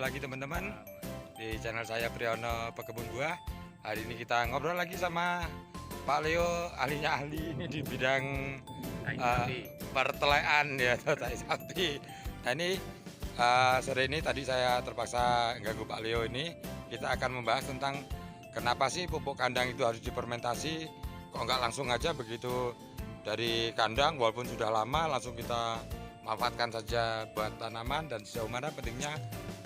lagi teman-teman di channel saya Priyono Pekebun Buah. Hari ini kita ngobrol lagi sama Pak Leo, ahlinya ahli ini di bidang pertelean ya, tai sapi. Nah ini sore ini tadi saya terpaksa ganggu Pak Leo ini. Kita akan membahas tentang kenapa sih pupuk kandang itu harus difermentasi. Kok nggak langsung aja begitu dari kandang walaupun sudah lama langsung kita manfaatkan saja buat tanaman, dan sejauh mana pentingnya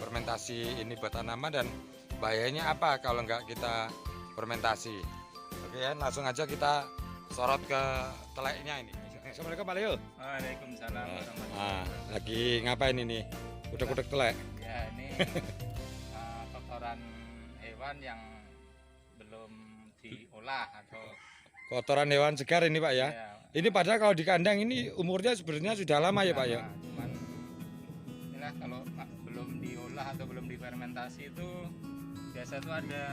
fermentasi ini buat tanaman dan bahayanya apa kalau nggak kita fermentasi. Oke ya, langsung aja kita sorot ke teleknya ini. Assalamualaikum Pak Leo. Waalaikumsalam. Lagi ngapain ini? Udah telek? Ya, ini kotoran hewan yang belum diolah atau Kotoran hewan segar ini Pak ya. ya, Ini padahal kalau di kandang ini umurnya sebenarnya sudah lama ya Pak ya. cuman inilah kalau belum diolah atau belum difermentasi itu biasa tuh ada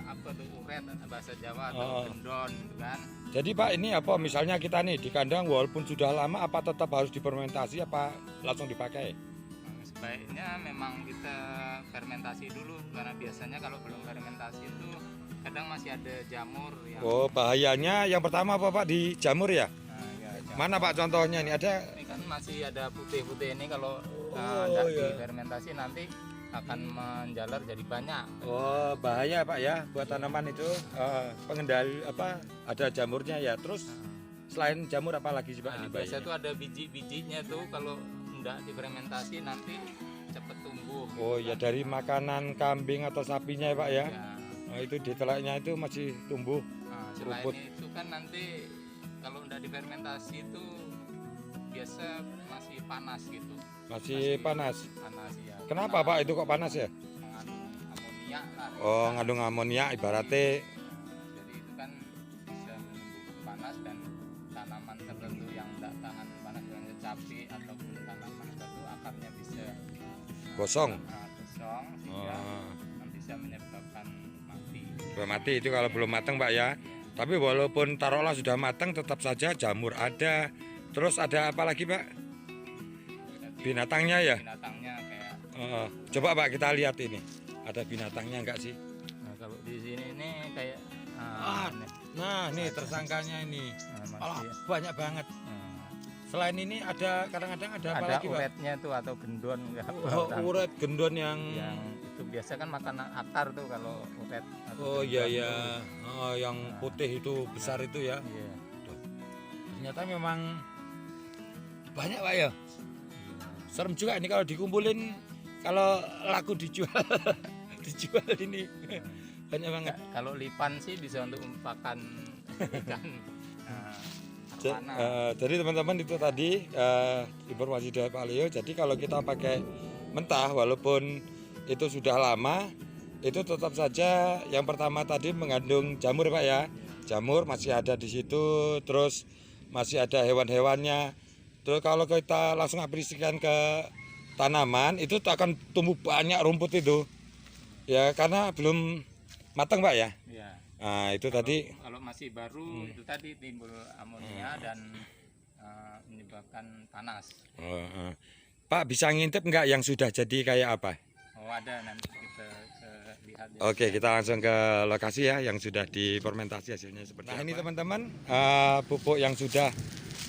apa tuh uret bahasa Jawa atau gendon gitu kan. Jadi Pak ini apa misalnya kita nih di kandang walaupun sudah lama apa tetap harus difermentasi apa langsung dipakai? Sebaiknya memang kita fermentasi dulu karena biasanya kalau belum fermentasi itu kadang masih ada jamur yang Oh bahayanya yang pertama apa Pak di jamur ya? jamur. Mana Pak contohnya nih ada? Ini kan masih ada putih-putih ini kalau nggak difermentasi nanti akan menjalar jadi banyak. Oh bahaya Pak ya buat tanaman itu pengendali apa ada jamurnya ya. Terus selain jamur apa lagi sih Pak? Nah, biasa tuh ada biji-bijinya tuh kalau nggak difermentasi nanti cepet tumbuh. Oh ya dari makanan kambing atau sapinya ya Pak ya? Ya. Nah, itu di telaknya itu masih tumbuh. Nah, selain rumput. itu kan nanti kalau udah difermentasi itu biasa masih panas gitu. Masih panas. Panas ya. Kenapa Pak itu kok panas ya? Mengandung amonia lah. Oh ngandung amonia ibaratnya. Jadi itu kan bisa menimbulkan panas dan tanaman tertentu yang tidak tahan panas dengan cabai ataupun tanaman tertentu akarnya bisa Gosong. gosong sehingga bisa menyebabkan mati. Mati itu kalau belum matang Pak ya. Tapi walaupun taruhlah sudah matang tetap saja jamur ada. Terus ada apa lagi Pak? Jadi Binatangnya ya. binatangnya kayak Coba Pak kita lihat ini. Ada binatangnya enggak sih? nah, kalau di sini ini kayak Nah nih tersangkanya ini. Alah, masih banyak banget. Selain ini ada kadang-kadang ada apa ada lagi Pak? uretnya tuh atau gendon Uret gendon yang itu biasa kan makan akar tuh kalau uret atau Oh iya gendon ya. Yang putih itu besar itu ya. tuh, iya. Ternyata memang banyak Pak ya. Serem juga ini kalau dikumpulin, kalau laku dijual dijual ini banyak banget. Kalau lipan sih bisa untuk pakan ikan Jadi teman-teman itu tadi informasi dari Pak Leo. Jadi kalau kita pakai mentah walaupun itu sudah lama, itu tetap saja yang pertama tadi mengandung jamur Pak ya. Jamur masih ada di situ, terus masih ada hewan-hewannya. Terus kalau kita langsung aplikasikan ke tanaman itu akan tumbuh banyak rumput itu. Ya karena belum matang Pak ya. ya. Nah itu tadi. Kalau masih baru itu tadi timbul amonia dan menyebabkan panas. Pak bisa ngintip nggak yang sudah jadi kayak apa? Oh ada, nanti kita lihat ya. Oke kita langsung ke lokasi ya yang sudah difermentasi hasilnya seperti apa. Nah ini teman-teman pupuk yang sudah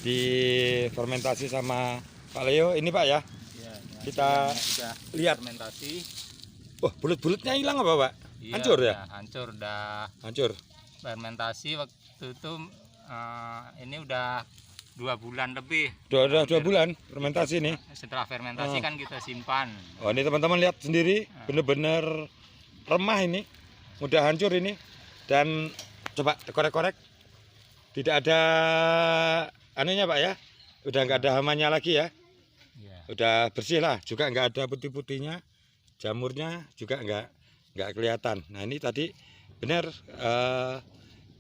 difermentasi sama Pak Leo ini Pak ya. Ya, Kita sudah lihat. fermentasi. Wah bulut-bulutnya hilang apa Pak? Iya, Hancur ya? Hancur, dah Hancur. fermentasi waktu itu ini udah 2 bulan lebih. Udah 2 bulan fermentasi nih. Setelah fermentasi kan kita simpan. Oh ini teman-teman lihat sendiri bener-bener remah ini, mudah hancur ini. Dan coba korek-korek, tidak ada anunya Pak ya, udah nggak ada hamanya lagi ya, Ya. udah bersih lah, juga nggak ada putih-putihnya, jamurnya juga nggak kelihatan. Nah ini tadi benar,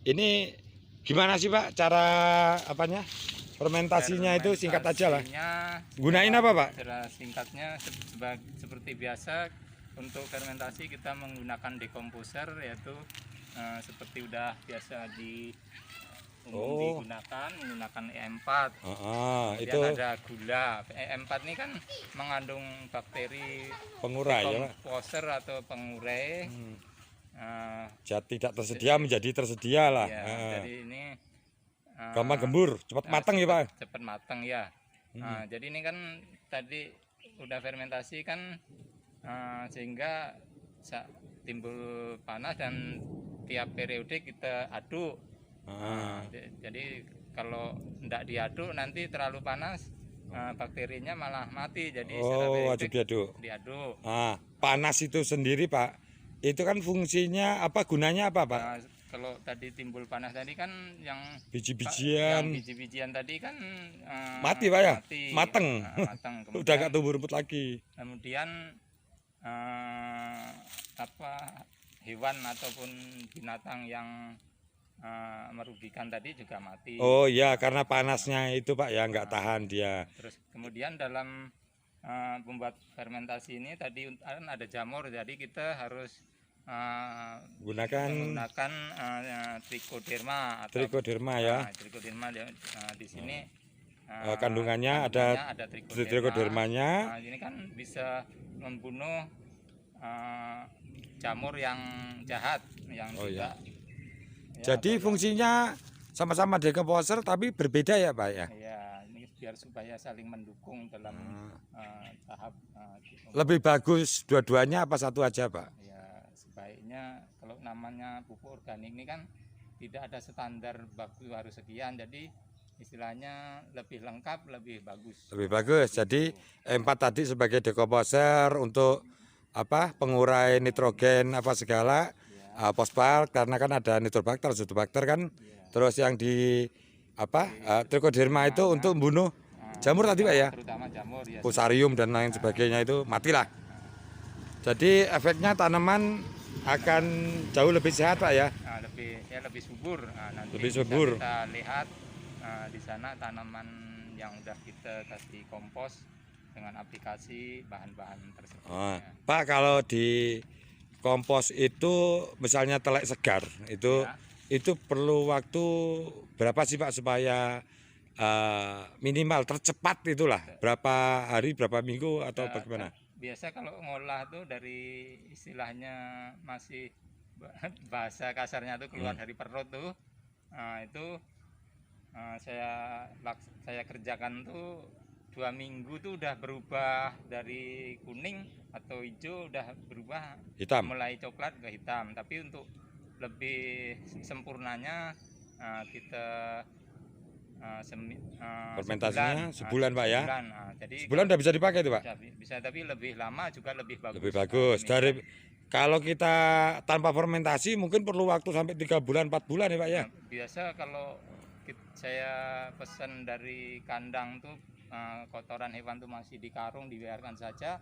ini gimana sih Pak cara apanya? Fermentasinya itu singkat aja lah. Gunain apa Pak? Secara singkatnya seperti biasa untuk fermentasi kita menggunakan dekomposer, yaitu seperti udah biasa Oh. menggunakan E4. Itu Kemudian ada gula. E4 ini kan mengandung bakteri pengurai ya Pak. komposer atau pengurai. Tidak tersedia menjadi tersedia lah. Ya, jadi ini gampang gembur, cepat matang ya Pak. cepat matang ya. Jadi ini kan tadi udah fermentasi kan, sehingga timbul panas dan tiap periode kita aduk. Jadi kalau tidak diaduk nanti terlalu panas, bakterinya malah mati. Jadi wajib diaduk. Diaduk. Panas itu sendiri Pak, itu kan fungsinya apa, gunanya apa Pak? Kalau tadi timbul panas tadi kan yang biji-bijian tadi kan mati Pak ya, mati, mateng. mateng. Udah gak tumbuh rumput lagi. Kemudian hewan ataupun binatang yang merugikan tadi juga mati. Oh iya, karena panasnya itu Pak ya, nggak tahan dia. Terus kemudian dalam membuat fermentasi ini tadi kan ada jamur, jadi kita harus menggunakan trichoderma atau trichoderma ya. Trichoderma di sini kandungannya ada trichodermanya. Ini kan bisa membunuh jamur yang jahat yang tidak. Ya, jadi fungsinya sama-sama decomposer tapi berbeda ya Pak ya. Iya, ini biar supaya saling mendukung dalam tahap. Lebih bagus dua-duanya apa satu aja Pak? Ya, sebaiknya kalau namanya pupuk organik ini kan tidak ada standar baku harus sekian, jadi istilahnya lebih lengkap, lebih bagus. Lebih bagus. Jadi E4 tadi sebagai decomposer untuk apa, pengurai nitrogen apa segala, fosfat karena kan ada nitrobakter, azotobakter kan. Terus yang di apa, trichoderma itu untuk membunuh jamur tadi Pak ya. Terutama jamur ya. Fusarium dan lain sebagainya itu matilah. Jadi efeknya tanaman akan jauh lebih sehat Pak ya. Lebih subur. Nanti lebih subur. Kita lihat di sana tanaman yang udah kita kasih kompos dengan aplikasi bahan-bahan tersebut. Pak, kalau di kompos itu misalnya telek segar itu perlu waktu berapa sih Pak supaya minimal tercepat itulah, berapa hari, berapa minggu atau bagaimana? Biasa kalau ngolah tuh dari istilahnya masih bahasa kasarnya tuh keluar dari perut tuh, itu saya kerjakan tuh 2 minggu tuh udah berubah dari kuning atau hijau udah berubah hitam, mulai coklat ke hitam. Tapi untuk lebih sempurnanya kita fermentasinya sebulan Pak ya. Jadi sebulan udah bisa dipakai tuh Pak. Bisa, tapi lebih lama juga lebih bagus. Lebih bagus. Dari kalau kita tanpa fermentasi mungkin perlu waktu sampai 3 bulan 4 bulan ya Pak ya. Biasa kalau saya pesan dari kandang tuh kotoran hewan tuh masih di karung, dibiarkan saja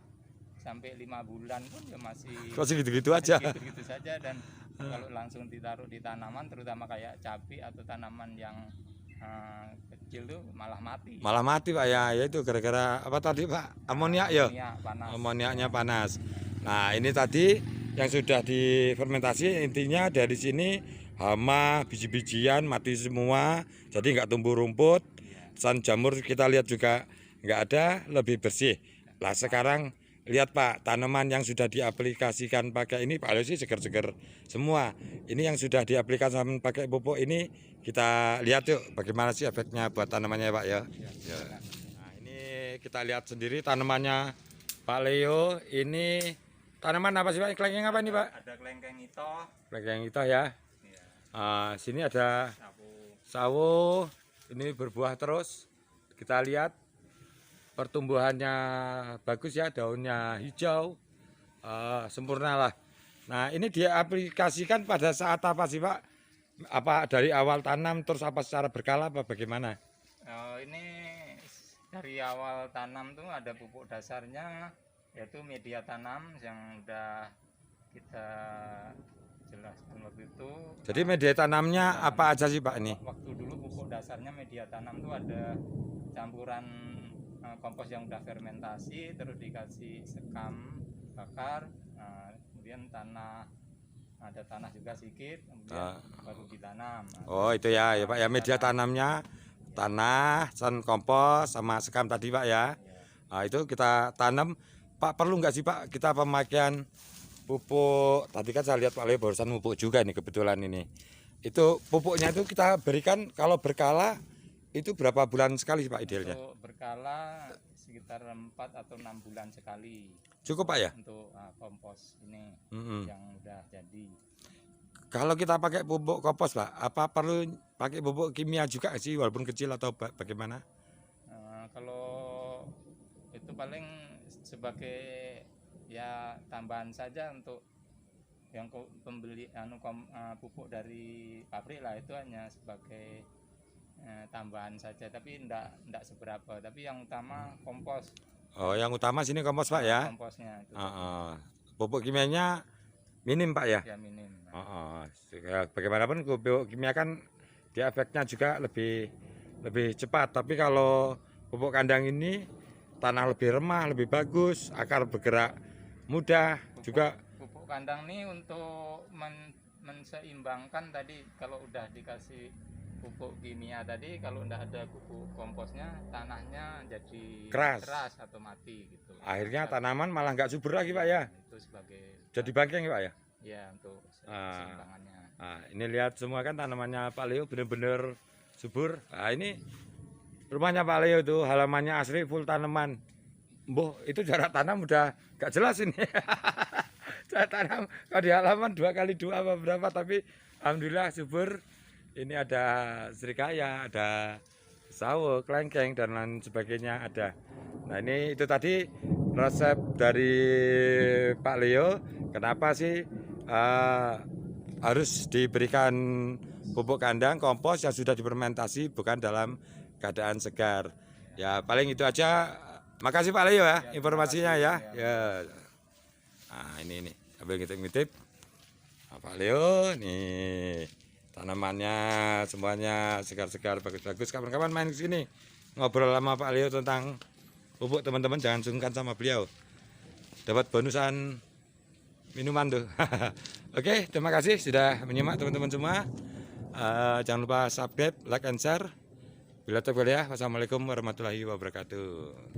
sampai 5 bulan pun ya masih gitu-gitu aja. Gitu-gitu saja. Dan kalau langsung ditaruh di tanaman, terutama kayak cabai atau tanaman yang kecil tuh malah mati. Malah mati Pak ya, itu gara-gara apa tadi Pak? Amoniak ya. Amoniaknya panas. Nah ini tadi yang sudah difermentasi, intinya dari sini hama, biji-bijian mati semua, jadi nggak tumbuh rumput. San jamur kita lihat juga nggak ada, lebih bersih. Lah sekarang lihat Pak, tanaman yang sudah diaplikasikan pakai ini Pak sih seger-seger semua. Ini yang sudah diaplikasikan pakai pupuk ini, kita lihat yuk bagaimana sih efeknya buat tanamannya Pak ya. Nah ini kita lihat sendiri tanamannya Pak Leo. Ini tanaman apa sih Pak? Kelengkeng apa ini Pak? Ada kelengkeng ito. Kelengkeng ito ya. Sini ada sawo. Ini berbuah terus. Kita lihat pertumbuhannya bagus ya, daunnya hijau, sempurna lah. Nah ini diaplikasikan pada saat apa sih Pak? Apa dari awal tanam terus apa secara berkala apa bagaimana? Ini dari awal tanam tuh ada pupuk dasarnya, yaitu media tanam yang udah kita jelaskan waktu itu. Jadi media tanamnya apa aja sih Pak ini? Waktu dulu pupuk dasarnya media tanam tuh ada campuran kompos yang udah fermentasi, terus dikasih sekam bakar, kemudian tanah ada tanah juga sedikit, kemudian Ah. baru ditanam. Nah, Oh itu ya Pak ya, media tanamnya tanah, kompos sama sekam tadi Pak ya. Nah, itu kita tanam. Pak, perlu nggak sih Pak kita pemakaian pupuk? Tadi kan saya lihat Pak Leo barusan pupuk juga nih kebetulan ini. Itu pupuknya itu kita berikan kalau berkala itu berapa bulan sekali sih Pak idealnya? untuk berkala sekitar 4 atau 6 bulan sekali Cukup Pak ya? untuk kompos ini Mm-mm. yang udah jadi. Kalau kita pakai pupuk kompos Pak, apa perlu pakai pupuk kimia juga nggak sih walaupun kecil atau bagaimana? Kalau itu paling sebagai ya tambahan saja untuk yang pembeli pupuk dari pabrik lah, itu hanya sebagai tambahan saja, tapi enggak seberapa, tapi yang utama kompos. Oh yang utama sini kompos Pak ya? Komposnya itu Pupuk kimianya minim Pak ya? ya minim. Ya, bagaimanapun pupuk kimia kan dia efeknya juga lebih cepat. Tapi kalau pupuk kandang ini tanah lebih remah, lebih bagus, akar bergerak mudah juga. Pupuk kandang ini untuk menseimbangkan tadi, kalau udah dikasih pupuk kimia tadi, kalau udah ada pupuk komposnya tanahnya jadi keras atau mati gitu. Akhirnya tanaman malah nggak subur lagi Pak ya? Itu sebagai jadi bangkeng Pak ya? Ya untuk keseimbangannya. Ini lihat semua kan tanamannya Pak Leo bener-bener subur. Nah ini rumahnya Pak Leo itu halamannya asli full tanaman. Boh itu jarak tanam udah gak jelas ini. Jarak tanam kalau di halaman 2x2 apa berapa, tapi alhamdulillah subur. Ini ada serikaya, ada sawo, kelengkeng dan lain sebagainya ada. Nah ini itu tadi resep dari Pak Leo. Kenapa sih harus diberikan pupuk kandang kompos yang sudah difermentasi bukan dalam keadaan segar. Ya paling itu aja. Makasih Pak Leo ya informasinya ya. Nah ini sambil ngitip-ngitip. Nah, Pak Leo nih tanamannya semuanya segar-segar, bagus-bagus. Kapan-kapan main ke sini ngobrol sama Pak Leo tentang pupuk, teman-teman jangan sungkan sama beliau. Dapat bonusan minuman tuh. Oke, terima kasih sudah menyimak teman-teman semua. Jangan lupa subscribe, like, and share. Bila taufiq walhidayah. Wassalamualaikum warahmatullahi wabarakatuh.